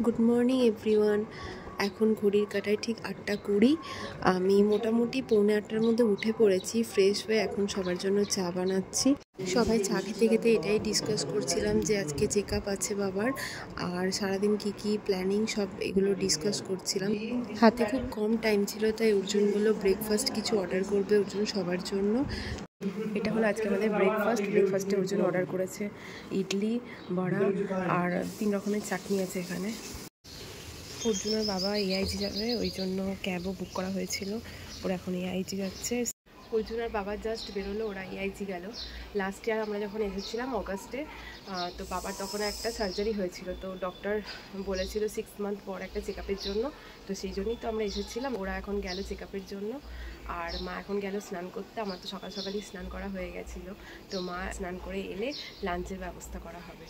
Good morning everyone. এখন ঘড়ির কাঁটায় ঠিক 8:20। আমি মোটামুটি 7:45-টার মধ্যে উঠে পড়েছি, ফ্রেশ হয়ে এখন সবার জন্য চা বানাচ্ছি। সবাই চা খেতে খেতে এটাই ডিসকাস করছিলাম যে আজকে চেক আপ আছে বাবার, আর সারাদিন কি প্ল্যানিং সব এগুলো ডিসকাস করছিলাম। হাতে খুব কম টাইম ছিল, তাই অর্জুন বলল ব্রেকফাস্ট কিছু অর্ডার করবে অর্জুন সবার জন্য। এটা হলো আজকে আমাদের ব্রেকফাস্টে অর্জুন অর্ডার করেছে ইডলি, বড়া আর 3 রকমের চাটনি আছে এখানে। অর্জুনের বাবা এআইজি যাবে, ওই জন্য ক্যাবও বুক করা হয়েছিল। ওরা এখন এআইজি যাচ্ছে। অর্জুনের বাবা জাস্ট বেরোলো, ওরা এআইজি গেল। লাস্ট ইয়ার আমরা যখন এসেছিলাম অগাস্টে, তো বাবার তখন একটা সার্জারি হয়েছিল, তো ডক্টর বলেছিল 6 মান্থ পর একটা চেক আপের জন্য, তো সেই জন্যই তো আমরা এসেছিলাম। ওরা এখন গেল চেক আপের জন্য, আর মা এখন গেল স্নান করতে। আমার তো সকাল সকালই স্নান করা হয়ে গেছিলো, তো মা স্নান করে এলে লাঞ্চের ব্যবস্থা করা হবে।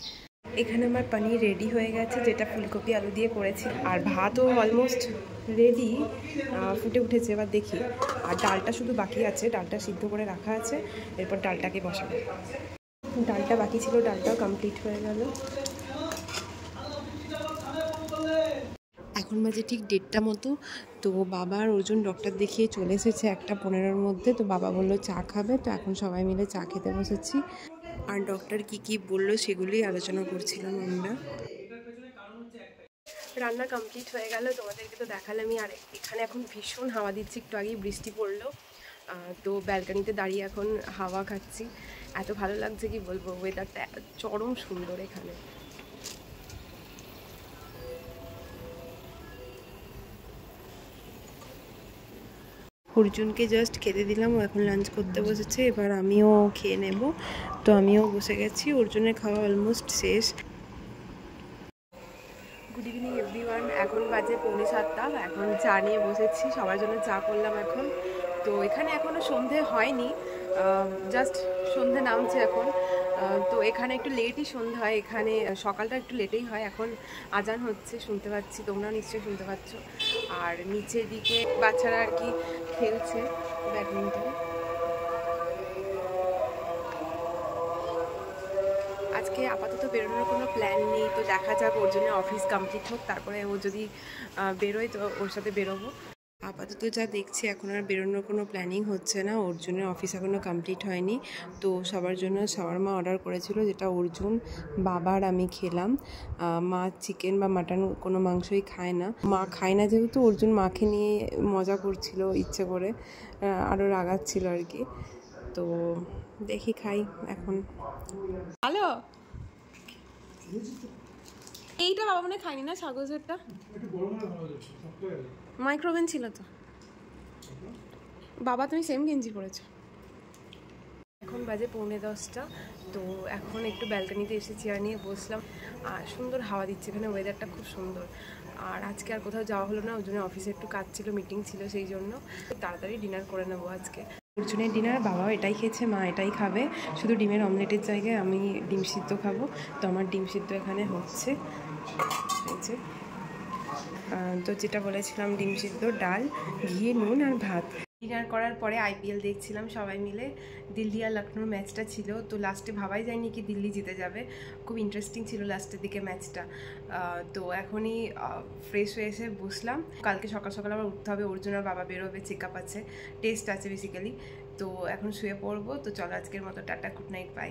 এখানে আমার পনির রেডি হয়ে গেছে, যেটা ফুলকপি আলু দিয়ে করেছি, আর ভাতও অলমোস্ট রেডি, ফুটে উঠেছে। এবার দেখি, আর ডালটা শুধু বাকি আছে, ডালটা সিদ্ধ করে রাখা আছে, এরপর ডালটাকে বসাবো। ডালটা বাকি ছিল, ডালটাও কমপ্লিট হয়ে গেল। এখন বাজে ঠিক 1:30 মতো। তো বাবা আর অর্জুন ডক্টর দেখিয়ে চলে এসেছে 1:15-র মধ্যে। তো বাবা বললো চা খাবে, তো এখন সবাই মিলে চা খেতে বসেছি। আর ডক্টর কি বললো সেগুলোই আলোচনা করছিলাম আমরা। রান্না কমপ্লিট হয়ে গেল, তোমাদেরকে তো দেখালামই। আর এখানে এখন ভীষণ হাওয়া দিচ্ছে, একটু আগেই বৃষ্টি পড়লো, তো ব্যালকানিতে দাঁড়িয়ে এখন হাওয়া খাচ্ছি। এত ভালো লাগছে কি বলবো, ওয়েদারটা চরম সুন্দর এখানে। অর্জুনকে জাস্ট খেতে দিলাম, ও এখন লাঞ্চ করতে বসেছে, এবার আমিও খেয়ে নেব। তো আমিও বসে গেছি, অর্জুনের খাওয়া অলমোস্ট শেষ। Good evening everyone. এখন বাজে 6:45, এখন চা নিয়ে বসেছি, সবার জন্য চা করলাম এখন। তো এখানে এখনও সন্ধে হয়নি, জাস্ট সন্ধে নামছে এখন। তো এখানে একটু লেটই সন্ধে হয়, এখানে সকালটা একটু লেটেই হয়। এখন আজান হচ্ছে, শুনতে পাচ্ছি, তোমরাও নিশ্চয়ই শুনতে পাচ্ছ। আর নিচের দিকে বাচ্চারা আর কি খেলছে ব্যাডমিন্টন। আজকে আপাতত বেরোনোর কোনো প্ল্যান নেই, তো দেখা যাক, ওর জন্য অফিস কমপ্লিট হোক, তারপরে ও যদি বেরোয় তো ওর সাথে বেরোবো। আপাতত যা দেখছি এখন আর বেরোনোর কোনো প্ল্যানিং হচ্ছে না, অর্জুনের অফিস এখনও কমপ্লিট হয়নি। তো সবার জন্য শাওয়ারমা অর্ডার করেছিল, যেটা অর্জুন, বাবার, আমি খেলাম। মা চিকেন বা মাটন কোনো মাংসই খায় না, মা খায় না যেহেতু অর্জুন মাকে নিয়ে মজা করছিল ইচ্ছে করে, আরও রাগাচ্ছিল আর কি। তো দেখি খাই এখন। হ্যালো, এইটা বাবা মনে খায়নি না, ছাগলটা মাইক্রোওভেন ছিল তো। বাবা তুমি সেম গেঞ্জি পরেছো। এখন বাজে 9:45, তো এখন একটু ব্যালকানিতে এসে চেয়ার নিয়ে বসলাম, আর সুন্দর হাওয়া দিচ্ছে এখানে, ওয়েদারটা খুব সুন্দর। আর আজকে আর কোথাও যাওয়া হলো না, ওই জন্য অফিসে একটু কাজ ছিল, মিটিং ছিল, সেই জন্য তাড়াতাড়ি ডিনার করে নেবো আজকে। অর্জুনের ডিনার, বাবাও এটাই খেয়েছে, মা এটাই খাবে, শুধু ডিমের অমলেটের জায়গায় আমি ডিম সিদ্ধ খাবো। তো আমার ডিম সিদ্ধ এখানে হচ্ছে, তো যেটা বলেছিলাম, ডিম সিদ্ধ, ডাল, ঘি, নুন আর ভাত। ডিনার করার পরে আইপিএল দেখছিলাম সবাই মিলে। দিল্লি আর লখনৌর ম্যাচটা ছিল, তো লাস্টে ভাবাই যায়নি কি দিল্লি জিতে যাবে, খুব ইন্টারেস্টিং ছিল লাস্টের দিকে ম্যাচটা। তো এখনই ফ্রেশ হয়ে এসে বসলাম, কালকে সকাল সকাল আবার উঠতে হবে, অর্জুনের বাবা বেরোবে, চেক আপ আছে, টেস্ট আছে বেসিক্যালি। তো এখন শুয়ে পড়বো। তো চলো আজকের মতো টাটা, গুড নাইট, বাই।